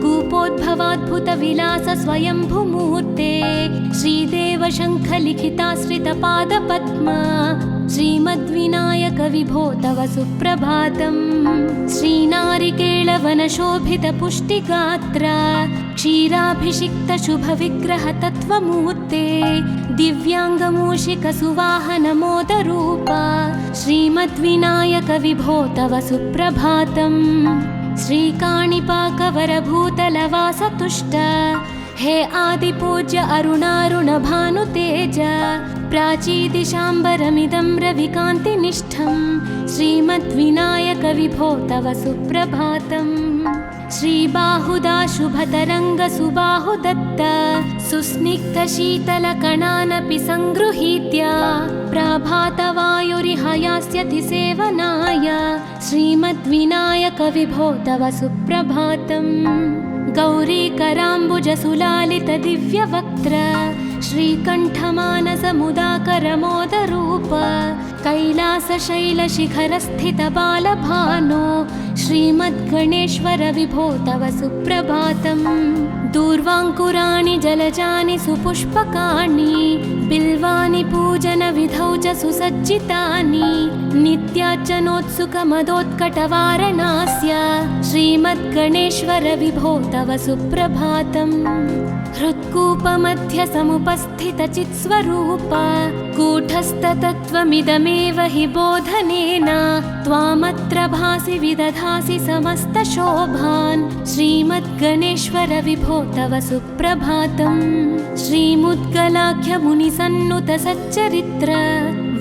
कूपोद्भवाद्भुतविलास स्वयंभुमूर्ते श्रीदेव शङ्खलिखिताश्रितपादपद्म श्रीमद्विनायक विभो तव सुप्रभातम्। श्रीनारिकेळवनशोभितपुष्टिगात्र क्षीराभिषिक्तशुभविग्रहतत्त्वमूर्ते दिव्याङ्गमूषिकसुवाहनमोदरूपा श्रीमद्विनायक विभो तव सुप्रभातम्। श्रीकाणिपाकवरभूतलवासतुष्ट हे आदिपूज्य अरुणारुणभानुतेज प्राचीदिशाम्बरमिदं रविकान्तिनिष्ठं श्रीमद्विनायक विभो तव सुप्रभातम्। श्रीबाहुदा शुभतरङ्गसुबाहुदत्त सुस्निग्धशीतलकणानपि सङ्गृहीत्य प्रभातवायुरिहयास्यति सेवनाय श्रीमद्विनायक विभो तव सुप्रभातम्। गौरीकराम्बुजसुलालितदिव्यवक्त्र श्रीकण्ठमानसमुदाकरमोदरूप कैलासशैलशिखरस्थितबालभानो श्रीमद्गणेश्वर विभो तव सुप्रभातम्। दूर्वाङ्कुराणि जलजानि सुपुष्पकाणि बिल्वानि पूजनविधौ च सुसज्जितानि नित्यार्चनोत्सुकमदोत्कटवारणास्य श्रीमद्गणेश्वर विभो तव सुप्रभातम्। हृत्कूपमध्यसमुपस्थितचित्स्वरूप कूटस्थतत्त्वमिदमेव हि बोधनेन त्वामत्र भासि विदधासि समस्तशोभान् श्रीमद्गणेश्वर विभो तव सुप्रभातम्। श्रीमुद्गलाख्यमुनिसन्नुतसच्चरित्र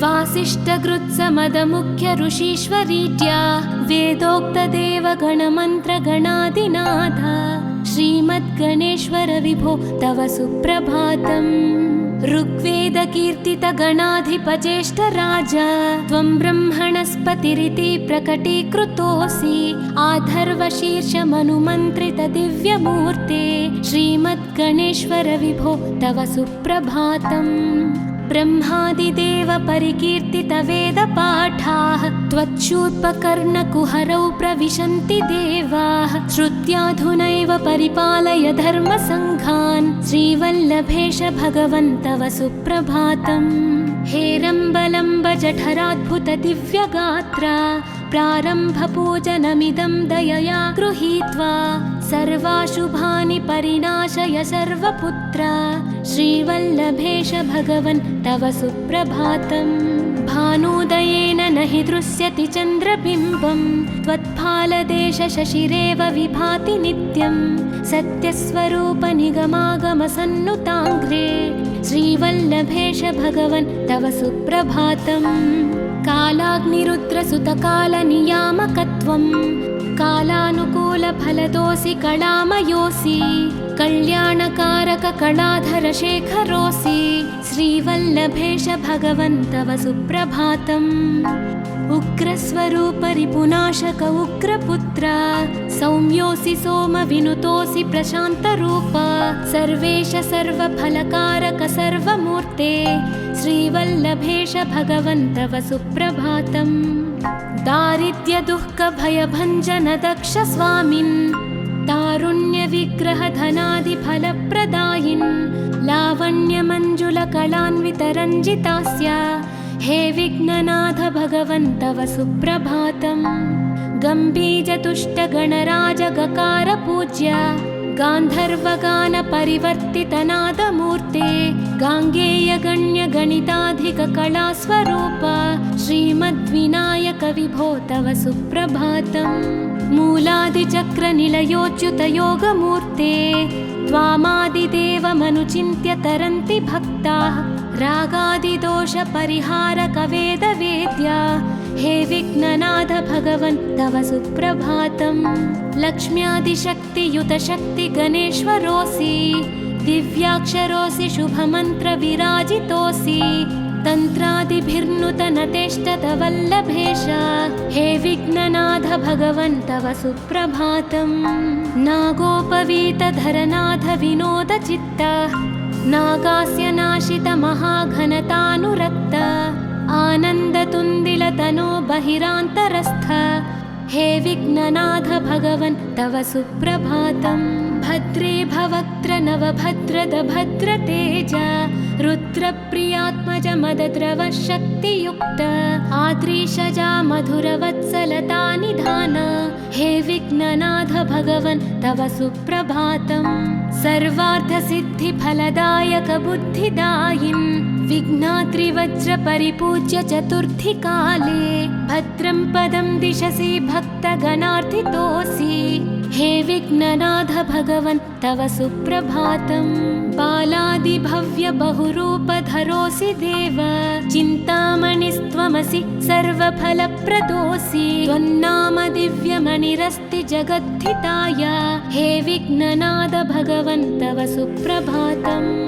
वासिष्ठकृत्समदमुख्य ऋषीश्वरीत्या वेदोक्तदेवगणमन्त्रगणादिनाथ श्रीमद्गणेश्वर विभो तव सुप्रभातम्। ऋग्वेदकीर्तितगणाधिपज्येष्ठराज त्वं ब्रह्मणस्पतिरिति प्रकटीकृतोऽसि आधर्वशीर्षमनुमन्त्रितदिव्यमूर्ते श्रीमद्गणेश्वर विभो तव सुप्रभातम्। ब्रह्मादिदेव परिकीर्तितवेदपाठाः त्वच्छूर्पकर्णकुहरौ प्रविशन्ति देवाः श्रुत्याधुनैव परिपालय धर्मसङ्घान् श्रीवल्लभेश भगवन् तव सुप्रभातम्। हेरम्बलम्ब जठराद्भुत दिव्यगात्र प्रारम्भपूजनमिदं दयया गृहीत्वा सर्वाशुभानि परिणाशय सर्वपुत्र श्रीवल्लभेश भगवन् तव सुप्रभातम्। भानुदयेन न हि दृश्यति चन्द्रबिम्बं त्वत्फालदेशशशिरेव विभाति नित्यं सत्यस्वरूप निगमागमसन्नुताङ्घ्रे श्रीवल्लभेश भगवन् तव सुप्रभातम्। कालाग्निरुद्रसुतकालनियामकत्वं कालानुकूलफलदोऽसि कलामयोऽसि कल्याणकारककलाधरशेखरोऽसि श्रीवल्लभेश भगवन् तव सुप्रभातम्। उग्रस्वरूपरिपुनाशक उग्रपुत्र सौम्योऽसि सोमविनुतोऽसि प्रशान्तरूप सर्वेश सर्वफलकारक सर्वमूर्ते श्रीवल्लभेश भगवन् तव सुप्रभातम्। दारिद्र्यदुःखभयभञ्जन दक्ष स्वामिन् तारुण्यविग्रहधनादिफलप्रदायिन् लावण्यमञ्जुलकलान्वितरञ्जितास्य हे विघ्ननाथ भगवन् तव सुप्रभातम्। गम्भीजतुष्टगणराजगकार पूज्य गान्धर्वगानपरिवर्तितनादमूर्ते गाङ्गेयगण्यगणिताधिककलास्वरूप श्रीमद्विनायक विभो तव सुप्रभातम्। मूलादिचक्रनिलयोच्युतयोगमूर्ते त्वामादिदेवमनुचिन्त्य तरन्ति भक्ताः रागादिदोषपरिहारकवेदवेद्या हे विघ्ननाथ भगवन् तव सुप्रभातम्। लक्ष्म्यादिशक्तियुतशक्तिगणेश्वरोऽसि दिव्याक्षरोऽसि शुभमन्त्रविराजितोऽसि तन्त्रादिभिर्नुतनतेष्टतवल्लभेश हे विघ्ननाथ भगवन् तव सुप्रभातम्। नागोपवीतधरनाथ विनोदचित्त नागास्य नाशितमहाघनतानुरक्त आनन्दतुन्दिलतनो बहिरान्तरस्थ हे विघ्ननाथ भगवन् तव सुप्रभातम्। भद्रे भवक्त्र नवभद्रद भद्रतेज रुद्रप्रियात्मज मदद्रव शक्तियुक्त आद्रीशजा मधुरवत्सलता निधान हे विघ्ननाथ भगवन् तव सुप्रभातम्। सर्वार्थसिद्धिफलदायकबुद्धिदायिन् विघ्नाद्रिवज्रपरिपूज्य चतुर्थीकाले भद्रं पदं दिशसि भक्तगणार्थितोऽसि। हे विघ्ननाथ भगवन् तव सुप्रभातम्। बालादिभव्य बहुरूपधरोऽसि देव, चिन्तामणिस्त्वमसि सर्वफलप्रदोऽसि। त्वन्नाम दिव्यमणिरस्ति जगद्धिताय, हे विघ्ननाथ भगवन् तव सुप्रभातम्।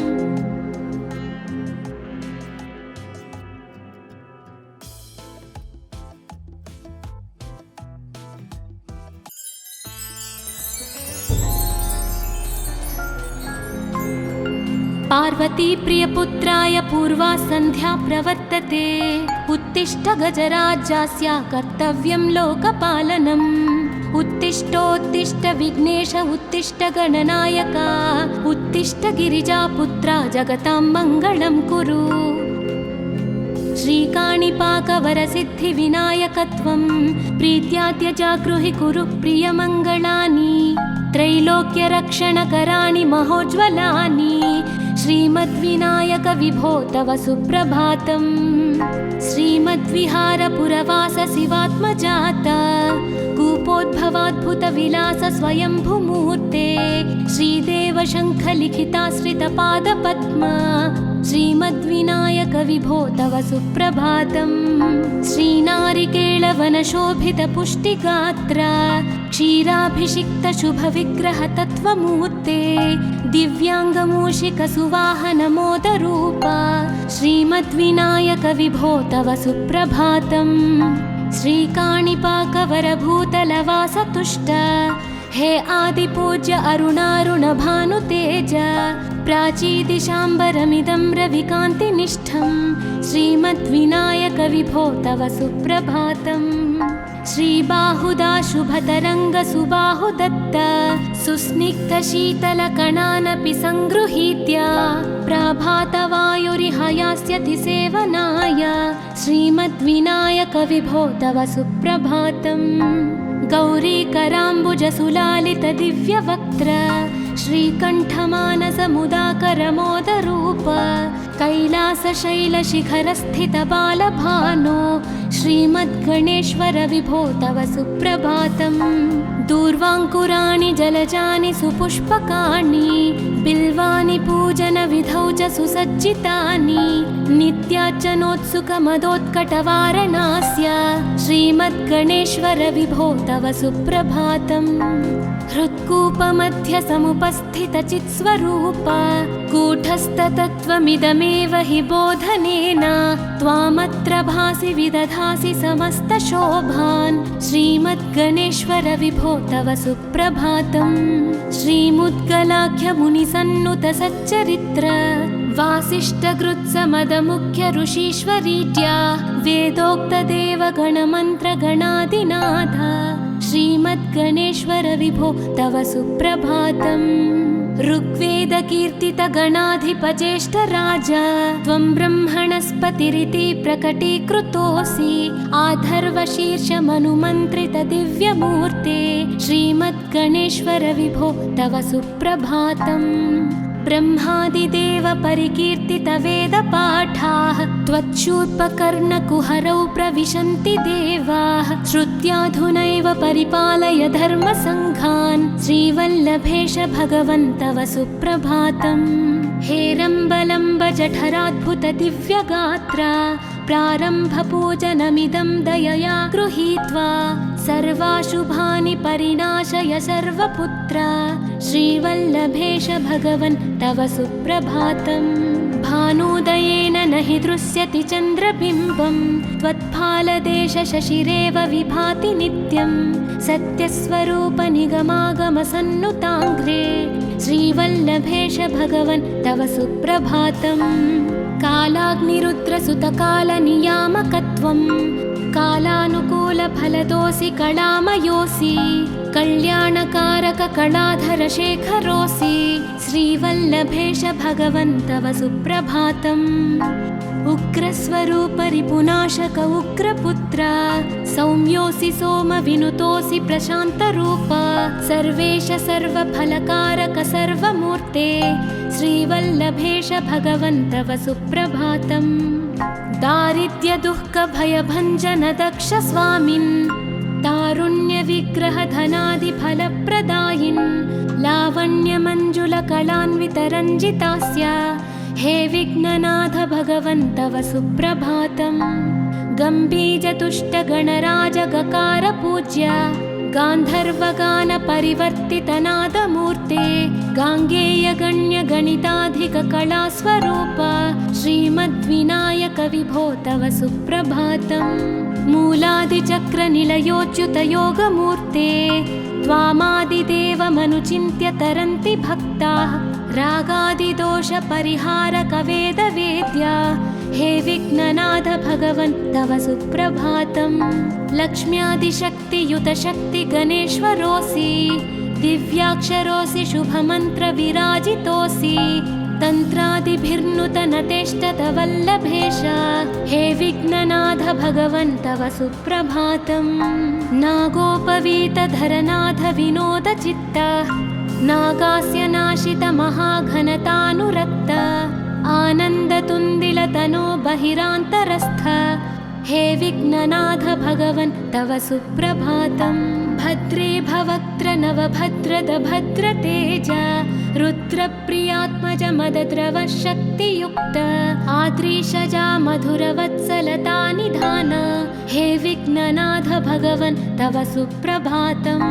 पार्वती प्रियपुत्राय पूर्वा सन्ध्या प्रवर्तते। उत्तिष्ठ गजराज्यास्य कर्तव्यं लोकपालनम्। उत्तिष्ठोत्तिष्ठ विघ्नेश उत्तिष्ठ गणनायक, उत्तिष्ठ गिरिजापुत्रा जगतां मङ्गलं कुरु। श्रीकाणिपाकवरसिद्धिविनायकत्वं प्रीत्याद्य जागृहि कुरु प्रियमङ्गलानि। त्रैलोक्यरक्षणकराणि महोज्ज्वलानि, श्रीमद्विनायक विभो तव सुप्रभातम्। श्रीमद्विहारपुरवास शिवात्मजाता, कूपोद्भवाद्भुतविलास स्वयंभुमूर्ते। श्रीदेव शङ्खलिखिताश्रितपादपद्मा, श्रीमद्विनायक विभो तव सुप्रभातम्। श्रीनारिकेळवनशोभितपुष्टिगात्र, क्षीराभिषिक्तशुभविग्रहतत्त्वमूर्ते। दिव्याङ्गमूषिकसुवाहनमोदरूपा, श्रीमद्विनायक विभो तव सुप्रभातम्। श्रीकाणिपाकवरभूतलवासतुष्ट, हे आदिपूज्य अरुणारुणभानुतेज। प्राचीदिशाम्बरमिदं रविकान्तिनिष्ठं, श्रीमद्विनायक विभो तव सुप्रभातम्। श्रीबाहुदा शुभतरङ्गसुबाहुदत्त, सुस्निग्धशीतलकणानपि सङ्गृहीत्य। प्रभातवायुरिह यास्यति सेवनाय, श्रीमद्विनायक विभो तव सुप्रभातम्। गौरीकराम्बुजसुलालितदिव्यवक्त्र, श्रीकण्ठमानसमुदाकरमोदरूप। कैलासशैलशिखरस्थितबालभानो, श्रीमद्गणेश्वर विभो तव सुप्रभातम्। दूर्वाङ्कुराणि जलजानि सुपुष्पकाणि, बिल्वानि पूजनविधौ च सुसज्जितानि। नित्यार्चनोत्सुकमदोत्कटवारणास्य, श्रीमद्गणेश्वर विभो तव सुप्रभातम्। हृत्कूपमध्यसमुपस्थितचित्स्वरूप, कूटस्थतत्त्वमिदमेव हि बोधनेन। त्वामत्र भासि विदधासि समस्तशोभान्, श्रीमद्गणेश्वर विभो तव सुप्रभातम्। श्रीमुद्गलाख्यमुनिसन्नुतसच्चरित्र, वासिष्ठकृत्समदमुख्य ऋषीश्वरीत्या। वेदोक्तदेवगणमन्त्रगणादिनाथ, श्रीमद्गणेश्वर विभो तव सुप्रभातम्। ऋग्वेदकीर्तितगणाधिपज्येष्ठराज, त्वं ब्रह्मणस्पतिरिति प्रकटीकृतोऽसि। आधर्वशीर्षमनुमन्त्रितदिव्यमूर्ते, श्रीमद्गणेश्वर विभो तव सुप्रभातम्। ब्रह्मादिदेव परिकीर्तितवेदपाठाः, त्वच्छूर्पकर्णकुहरौ प्रविशन्ति देवाः। श्रुत्याधुनैव परिपालय धर्मसङ्घान्, श्रीवल्लभेश भगवन् तव सुप्रभातम्। हेरम्बलम्ब जठराद्भुतदिव्यगात्र, प्रारम्भपूजनमिदं दयया गृहीत्वा। सर्वाशुभानि परिणाशय सर्वपुत्र, श्रीवल्लभेश भगवन् तव सुप्रभातम्। भानुदयेन न हि दृश्यति चन्द्रबिम्बं, त्वत्फालदेशशशिरेव विभाति नित्यं। सत्यस्वरूपनिगमागमसन्नुताङ्घ्रे, श्रीवल्लभेश भगवन् तव सुप्रभातम्। कालाग्निरुद्रसुतकालनियामकत्वं, कालानुकूलफलदोऽसि कलामयोऽसि। कल्याणकारक कलाधरशेखरोऽसि, श्रीवल्लभेश भगवन् तव सुप्रभातम्। उग्रस्वरूप रिपुनाशक उग्रपुत्र सौम्योऽसि सोम विनुतोऽसि प्रशान्तरूप सर्वेश सर्वफलकारक सर्वमूर्ते श्रीवल्लभेश भगवन् तव सुप्रभातम्। दारिद्र्यदुःखभयभञ्जन दक्ष स्वामिन् तारुण्यविग्रहधनादिफलप्रदायिन् लावण्यमञ्जुलकलान्वितरञ्जितास्य हे विघ्ननाथ भगवन् तव सुप्रभातम्। गम्भीजतुष्टगणराजगकार पूज्य गान्धर्वगानपरिवर्तितनादमूर्ते गाङ्गेयगण्यगणिताधिककलास्वरूप श्रीमद्विनायक विभो तव सुप्रभातम्। मूलादिचक्रनिलयोच्युतयोगमूर्ते त्वामादिदेवमनुचिन्त्य तरन्ति भक्ताः रागादिदोषपरिहारक वेदवेद्या हे विघ्ननाथ भगवन् तव सुप्रभातम्। लक्ष्म्यादिशक्तियुतशक्ति गणेश्वरोऽसि दिव्याक्षरोऽसि शुभमन्त्रविराजितोऽसि तन्त्रादिभिर्नुतनतेष्टतवल्लभेश हे विघ्ननाथ भगवन् तव सुप्रभातम्। नागोपवीतधरनाथ विनोदचित्त नागास्य नाशित महाघनतानुरक्त आनन्दतुन्दिलतनो बहिरान्तरस्थ हे विघ्ननाथ भगवन् तव सुप्रभातम्। भद्रे भवक्त्र नवभद्रद भद्रतेज रुद्रप्रियात्मज मदद्रव शक्तियुक्त आद्रीशजा मधुरवत्सलता निधान हे विघ्ननाथ भगवन् तव सुप्रभातम्।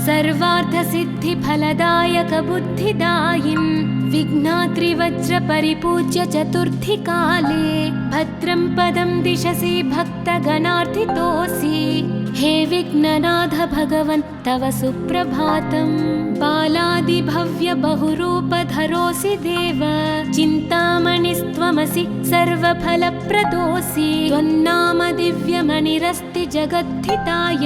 सर्वार्थसिद्धिफलदायक बुद्धिदायिन् विघ्नात्रिवज्रपरिपूज्य चतुर्थीकाले भद्रं पदं दिशसि भक्तगणार्थितोऽसि हे विघ्ननाथ भगवन् तव सुप्रभातम्। बालादिभव्य बहुरूपधरोऽसि देव चिन्तामणिस्त्वमसि सर्वफलप्रदोऽसि त्वन्नाम दिव्यमणिरस्ति जगद्धिताय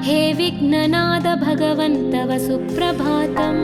हे विघ्ननाथ भगवन् तव सुप्रभातम्।